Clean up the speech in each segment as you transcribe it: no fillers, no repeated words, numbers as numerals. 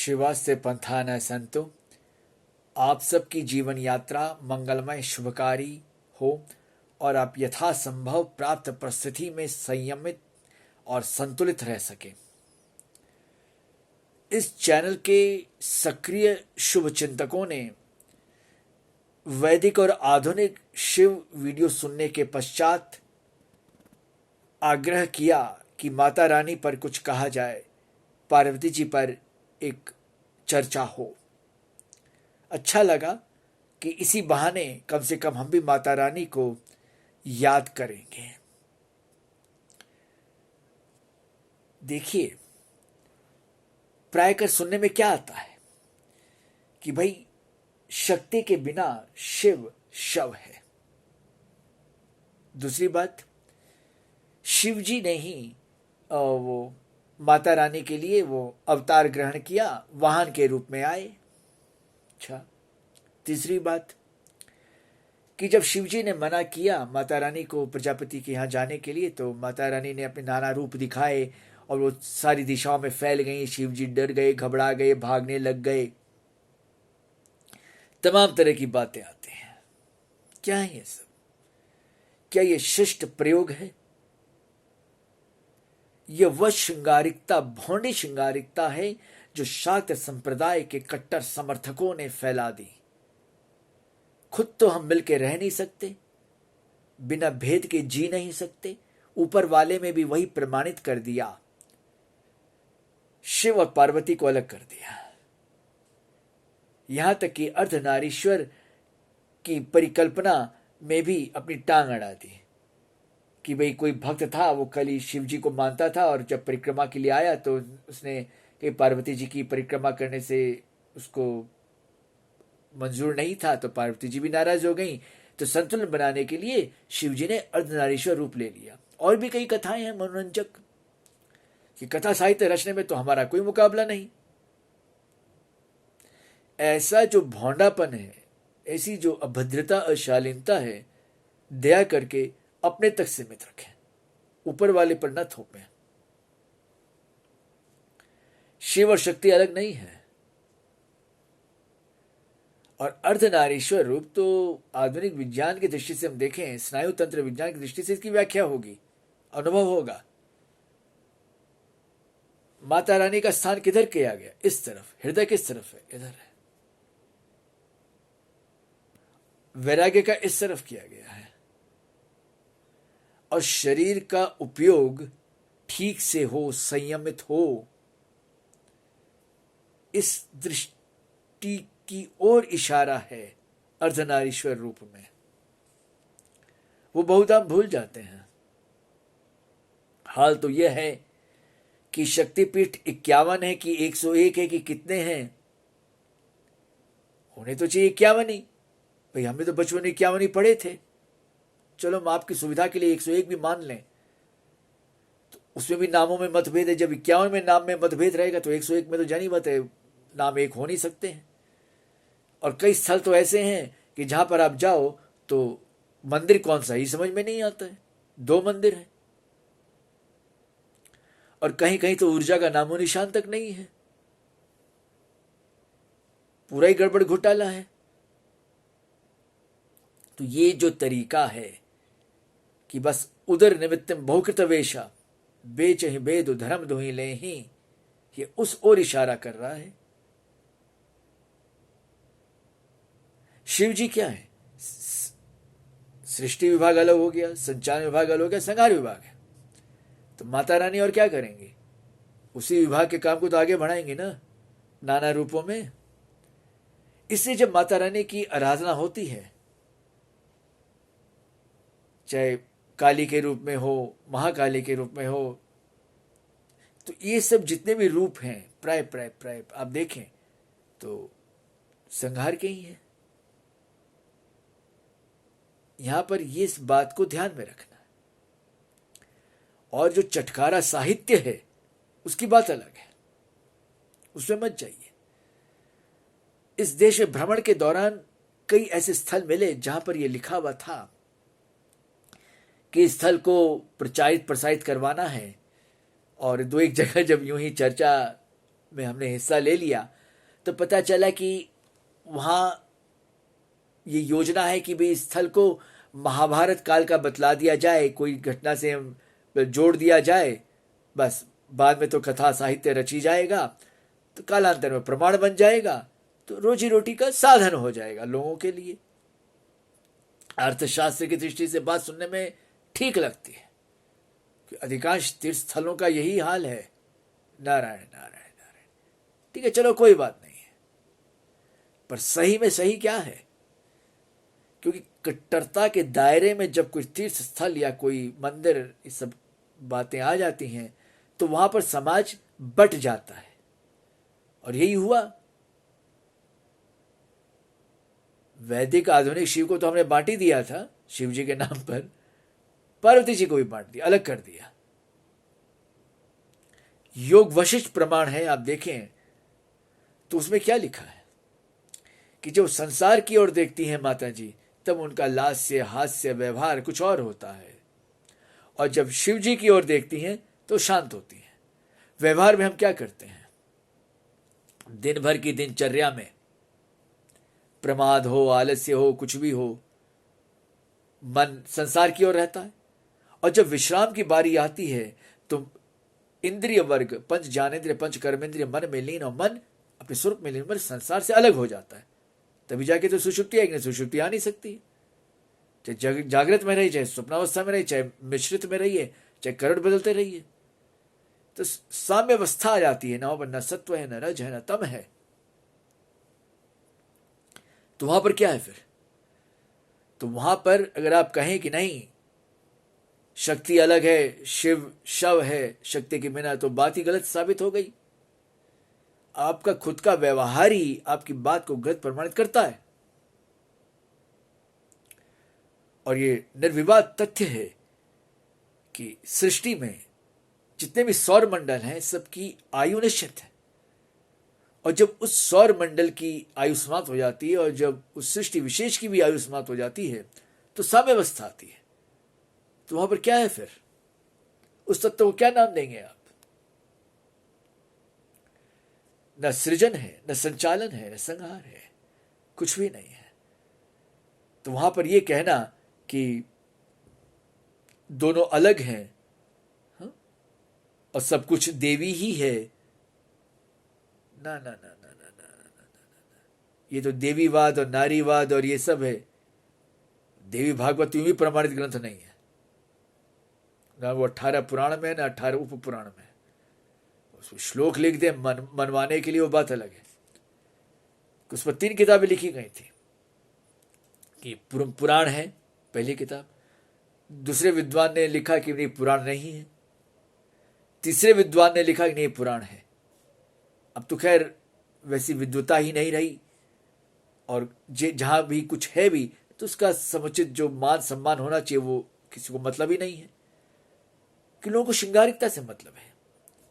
शिवास्य पंथान संतो, आप सबकी जीवन यात्रा मंगलमय शुभकारी हो और आप यथासंभव प्राप्त परिस्थिति में संयमित और संतुलित रह सके। इस चैनल के सक्रिय शुभ चिंतकों ने वैदिक और आधुनिक शिव वीडियो सुनने के पश्चात आग्रह किया कि माता रानी पर कुछ कहा जाए, पार्वती जी पर एक चर्चा हो। अच्छा लगा कि इसी बहाने कम से कम हम भी माता रानी को याद करेंगे। देखिए, प्रायकर सुनने में क्या आता है कि भाई शक्ति के बिना शिव शव है। दूसरी बात, शिव जी ने ही वो माता रानी के लिए वो अवतार ग्रहण किया, वाहन के रूप में आए। अच्छा, तीसरी बात कि जब शिवजी ने मना किया माता रानी को प्रजापति के यहाँ जाने के लिए, तो माता रानी ने अपने नाना रूप दिखाए और वो सारी दिशाओं में फैल गई। शिवजी डर गए, घबरा गए, भागने लग गए। तमाम तरह की बातें आती हैं। क्या है ये सब? क्या ये शिष्ट प्रयोग है? यह वह श्रृंगारिकता, भौंडी श्रृंगारिकता है जो शाक्त संप्रदाय के कट्टर समर्थकों ने फैला दी। खुद तो हम मिलकर रह नहीं सकते, बिना भेद के जी नहीं सकते, ऊपर वाले में भी वही प्रमाणित कर दिया। शिव और पार्वती को अलग कर दिया। यहां तक कि अर्धनारीश्वर की परिकल्पना में भी अपनी टांग अड़ा दी कि भाई कोई भक्त था, वो कल ही शिव जी को मानता था और जब परिक्रमा के लिए आया तो उसने कि पार्वती जी की परिक्रमा करने से उसको मंजूर नहीं था, तो पार्वती जी भी नाराज हो गई। तो संतुलन बनाने के लिए शिव जी ने अर्धनारीश्वर रूप ले लिया। और भी कई कथाएं हैं मनोरंजक कि कथा साहित्य रचने में तो हमारा कोई मुकाबला नहीं। ऐसा जो भौंडापन है, ऐसी जो अभद्रता और शालीनता है, दया करके अपने तक सीमित रखें, ऊपर वाले पर न थोपें। शिव और शक्ति अलग नहीं है। और अर्धनारीश्वर रूप तो आधुनिक विज्ञान की दृष्टि से हम देखें, स्नायु तंत्र विज्ञान की दृष्टि से इसकी व्याख्या होगी, अनुभव होगा। माता रानी का स्थान किधर किया गया? इस तरफ। हृदय किस तरफ है? इधर है। वैराग्य का इस तरफ किया गया है। और शरीर का उपयोग ठीक से हो, संयमित हो, इस दृष्टि की ओर इशारा है अर्धनारीश्वर रूप में। वो बहुधा भूल जाते हैं। हाल तो यह है कि शक्तिपीठ 51 है कि 101 है कि कितने हैं? होने तो चाहिए 51 ही। भाई हमें तो बचपन में 51 ही पढ़े थे। चलो हम आपकी सुविधा के लिए 101 भी मान लें, तो उसमें भी नामों में मतभेद है। जब 51 में नाम में मतभेद रहेगा तो 101 में तो जानी बात है, नाम एक हो नहीं सकते हैं। और कई स्थल तो ऐसे हैं कि जहां पर आप जाओ तो मंदिर कौन सा ही समझ में नहीं आता है, 2 मंदिर हैं। और कहीं कहीं तो ऊर्जा का नामो निशान तक नहीं है, पूरा ही गड़बड़ घोटाला है। तो ये जो तरीका है कि बस उदर निमित्तम बहुकृत वेशा, बेच ही बेद धर्म दुही ले ही, ये उस ओर इशारा कर रहा है। शिव जी क्या है? सृष्टि विभाग अलग हो गया, संचालन विभाग अलग हो गया, संहार विभाग है। तो माता रानी और क्या करेंगे? उसी विभाग के काम को तो आगे बढ़ाएंगे ना, नाना रूपों में। इसलिए जब माता रानी की आराधना होती है, चाहे काली के रूप में हो, महाकाली के रूप में हो, तो ये सब जितने भी रूप हैं प्राय प्राय प्राय आप देखें तो संहार के ही हैं। यहां पर ये इस बात को ध्यान में रखना है। और जो चटकारा साहित्य है उसकी बात अलग है, उसमें मत जाइए। इस देश में भ्रमण के दौरान कई ऐसे स्थल मिले जहां पर यह लिखा हुआ था कि स्थल को प्रचारित प्रसारित करवाना है। और 2-1 जगह जब यूं ही चर्चा में हमने हिस्सा ले लिया तो पता चला कि वहाँ ये योजना है कि भाई इस स्थल को महाभारत काल का बतला दिया जाए, कोई घटना से जोड़ दिया जाए, बस बाद में तो कथा साहित्य रची जाएगा, तो कालांतर में प्रमाण बन जाएगा, तो रोजी रोटी का साधन हो जाएगा लोगों के लिए। अर्थशास्त्र की दृष्टि से बात सुनने में ठीक लगती है कि अधिकांश तीर्थ स्थलों का यही हाल है। नारायण नारायण नारायण, ठीक है, चलो कोई बात नहीं है, पर सही में सही क्या है? क्योंकि कट्टरता के दायरे में जब कोई तीर्थ स्थल या कोई मंदिर, ये सब बातें आ जाती हैं तो वहां पर समाज बट जाता है, और यही हुआ। वैदिक आधुनिक शिव को तो हमने बांट ही दिया था शिव जी के नाम पर, पार्वती जी को भी बांट दिया, अलग कर दिया। योग वशिष्ठ प्रमाण है, आप देखें तो उसमें क्या लिखा है कि जब संसार की ओर देखती हैं माता जी तब उनका लास्य हास्य व्यवहार कुछ और होता है, और जब शिव जी की ओर देखती हैं तो शांत होती हैं। व्यवहार में हम क्या करते हैं? दिन भर की दिनचर्या में प्रमाद हो, आलस्य हो, कुछ भी हो, मन संसार की ओर रहता है, और जब विश्राम की बारी आती है तो इंद्रिय वर्ग, पंच ज्ञानेन्द्रिय, पंच कर्मेंद्रिय मन में लीन, और मन अपने स्वरूप में लीन, संसार से अलग हो जाता है। तभी जाके तो सुषुप्ति आएगी, सुषुप्ति आ नहीं सकती। चाहे जागृत में रही, चाहे स्वप्नावस्था में रही, चाहे मिश्रित में रहिए, चाहे करण बदलते रहिए, तो साम्य अवस्था आ जाती है। न सत्व है, न रज है, न तम है। तो वहां पर क्या है फिर? तो वहां पर अगर आप कहें कि नहीं शक्ति अलग है, शिव शव है, शक्ति के बिना, तो बात ही गलत साबित हो गई। आपका खुद का व्यवहार ही आपकी बात को गलत प्रमाणित करता है, और ये निर्विवाद तथ्य है कि सृष्टि में जितने भी सौर मंडल हैं सबकी आयु निश्चित है, और जब उस सौर मंडल की आयु समाप्त हो जाती है और जब उस सृष्टि विशेष की भी आयु समाप्त हो जाती है तो साम्यावस्था आती है। तो वहां पर क्या है फिर? उस तत्व को क्या नाम देंगे आप? न सृजन है, न संचालन है, न संहार है, कुछ भी नहीं है। तो वहां पर यह कहना कि दोनों अलग हैं, हाँ? और सब कुछ देवी ही है, ना ना ना ना ना ना ना ना, ये तो देवीवाद और नारीवाद और ये सब है। देवी भागवत यूं भी प्रमाणित ग्रंथ नहीं है, ना वो 18 पुराण में, ना 18 उप पुराण में। उसमें श्लोक लिख दे मनवाने के लिए, वो बात अलग है। उस पर 3 किताबें लिखी गई थी कि पुराण है पहली किताब, दूसरे विद्वान ने लिखा कि नहीं पुराण नहीं है, तीसरे विद्वान ने लिखा कि नहीं पुराण है। अब तो खैर वैसी विद्वता ही नहीं रही, और जहां भी कुछ है भी तो उसका समुचित जो मान सम्मान होना चाहिए वो किसी को मतलब ही नहीं है, कि लोगों को श्रृंगारिकता से मतलब है।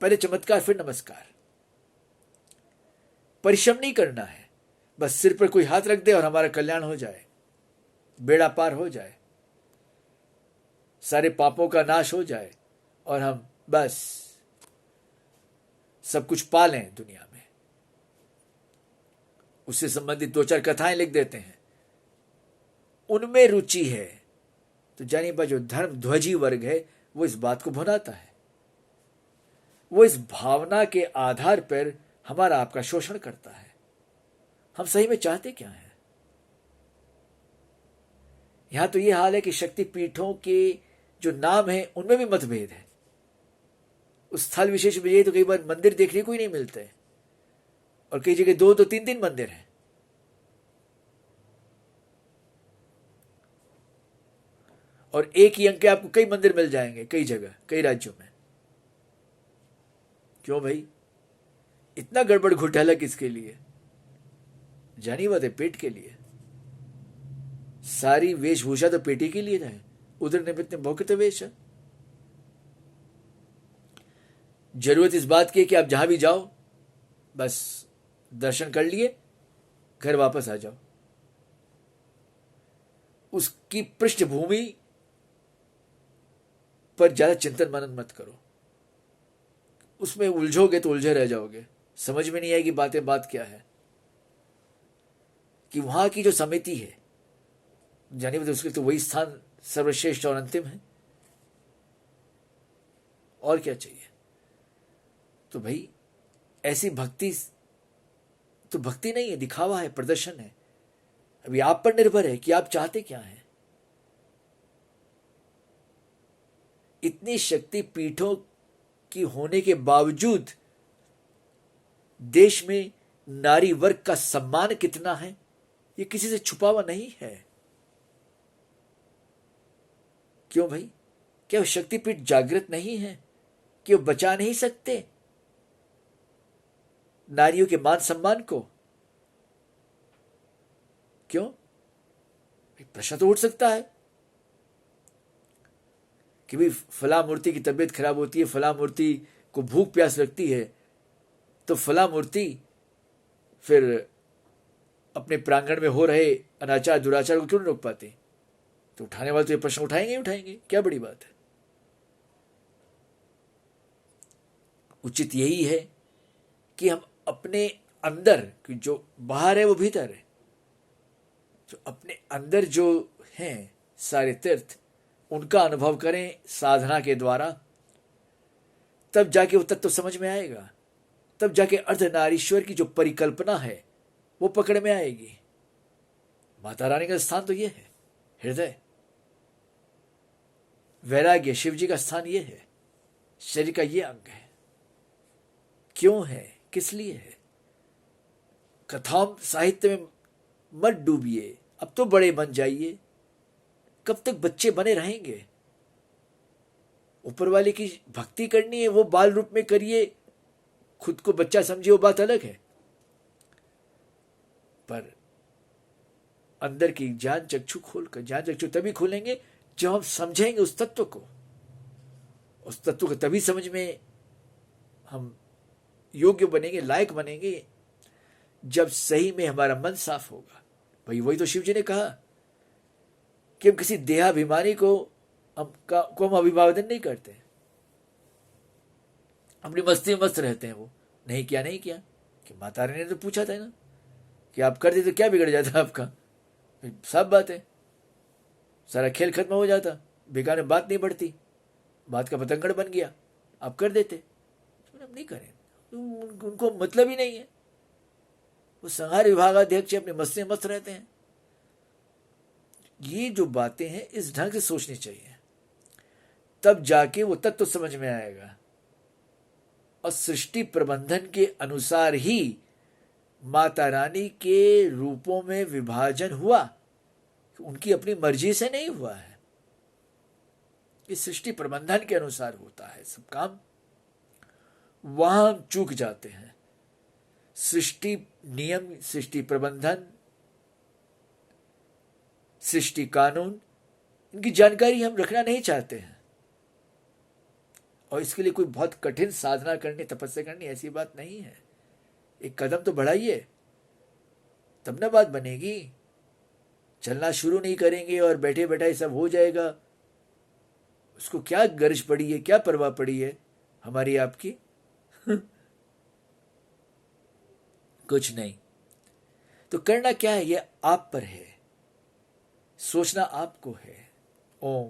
पहले चमत्कार फिर नमस्कार। परिश्रम नहीं करना है, बस सिर पर कोई हाथ रख दे और हमारा कल्याण हो जाए, बेड़ा पार हो जाए, सारे पापों का नाश हो जाए, और हम बस सब कुछ पा लें दुनिया में। उससे संबंधित 2-4 कथाएं लिख देते हैं, उनमें रुचि है। तो जानिए बा जो धर्म ध्वजी वर्ग है वो इस बात को भुनाता है, वो इस भावना के आधार पर हमारा आपका शोषण करता है। हम सही में चाहते क्या है? यहां तो यह हाल है कि शक्ति पीठों के जो नाम है उनमें भी मतभेद है। उस स्थल विशेष में ये तो कई बार मंदिर देखने को ही नहीं मिलते, और कई जगह 2 तो 3 मंदिर हैं। और एक ही अंक के आपको कई मंदिर मिल जाएंगे, कई जगह, कई राज्यों में। क्यों भाई इतना गड़बड़ घोटाला किसके लिए? जानी बात है, पेट के लिए। सारी वेशभूषा तो पेटी के लिए है, उधर निमित्त भौकते वेश है। जरूरत इस बात की है कि आप जहां भी जाओ बस दर्शन कर लिए, घर वापस आ जाओ। उसकी पृष्ठभूमि पर ज्यादा चिंतन मनन मत करो, उसमें उलझोगे तो उलझे रह जाओगे। समझ में नहीं आएगी बात क्या है, कि वहां की जो समिति है जानिए तो उसके तो वही स्थान सर्वश्रेष्ठ और अंतिम है, और क्या चाहिए। तो भाई ऐसी भक्ति तो भक्ति नहीं है, दिखावा है, प्रदर्शन है। अभी आप पर निर्भर है कि आप चाहते क्या हैं। इतनी शक्ति पीठों की होने के बावजूद देश में नारी वर्ग का सम्मान कितना है, ये किसी से छुपा हुआ नहीं है। क्यों भाई, क्या वो शक्तिपीठ जागृत नहीं है कि वो बचा नहीं सकते नारियों के मान सम्मान को? क्यों, प्रश्न तो उठ सकता है कि भाई फला मूर्ति की तबीयत खराब होती है, फला मूर्ति को भूख प्यास लगती है, तो फला मूर्ति फिर अपने प्रांगण में हो रहे अनाचार दुराचार को क्यों नहीं रोक पाते? तो उठाने वाले तो ये प्रश्न उठाएंगे उठाएंगे, क्या बड़ी बात है। उचित यही है कि हम अपने अंदर, कि जो बाहर है वो भीतर है, जो अपने अंदर जो हैं सारे तीर्थ, उनका अनुभव करें साधना के द्वारा, तब जाके वो तत्व समझ में आएगा, तब जाके अर्धनारीश्वर की जो परिकल्पना है वो पकड़ में आएगी। माता रानी का स्थान तो ये है, हृदय। वैराग्य शिव जी का स्थान ये है, शरीर का ये अंग है। क्यों है, किस लिए है? कथाओं साहित्य में मत डूबिए, अब तो बड़े बन जाइए। कब तक बच्चे बने रहेंगे? ऊपर वाले की भक्ति करनी है, वो बाल रूप में करिए, खुद को बच्चा समझिए, वो बात अलग है। पर अंदर की ज्ञान चक्षु खोलकर, ज्ञान चक्षु तभी खोलेंगे जब हम समझेंगे उस तत्व को। उस तत्व को तभी समझ में हम योग्य बनेंगे, लायक बनेंगे, जब सही में हमारा मन साफ होगा। भाई वही तो शिव जी ने कहा कि हम किसी देहाभिमानी को हम अभिवादन नहीं करते, अपनी मस्ती में मस्त रहते हैं। वो नहीं किया कि माता रानी ने तो पूछा था ना कि आप कर देते तो क्या बिगड़ जाता आपका? सब बात है, सारा खेल खत्म हो जाता, बेकार में बात नहीं बढ़ती, बात का पतंगड़ बन गया, आप कर देते। तो हम नहीं करें, उनको मतलब ही नहीं है। वो संहार विभागाध्यक्ष अपनी मस्ती में मस्त रहते हैं। ये जो बातें हैं इस ढंग से सोचनी चाहिए, तब जाके वो तत्व समझ में आएगा। और सृष्टि प्रबंधन के अनुसार ही माता रानी के रूपों में विभाजन हुआ, उनकी अपनी मर्जी से नहीं हुआ है। इस सृष्टि प्रबंधन के अनुसार होता है सब काम। वहां हम चूक जाते हैं। सृष्टि नियम, सृष्टि प्रबंधन, सृष्टि कानून, इनकी जानकारी हम रखना नहीं चाहते हैं। और इसके लिए कोई बहुत कठिन साधना करनी, तपस्या करनी, ऐसी बात नहीं है। एक कदम तो बढ़ाइए, तब ना बात बनेगी। चलना शुरू नहीं करेंगे और बैठे बैठाए सब हो जाएगा, उसको क्या गर्ज पड़ी है, क्या परवाह पड़ी है हमारी आपकी? कुछ नहीं। तो करना क्या है, ये आप पर है, सोचना आपको है। ओम।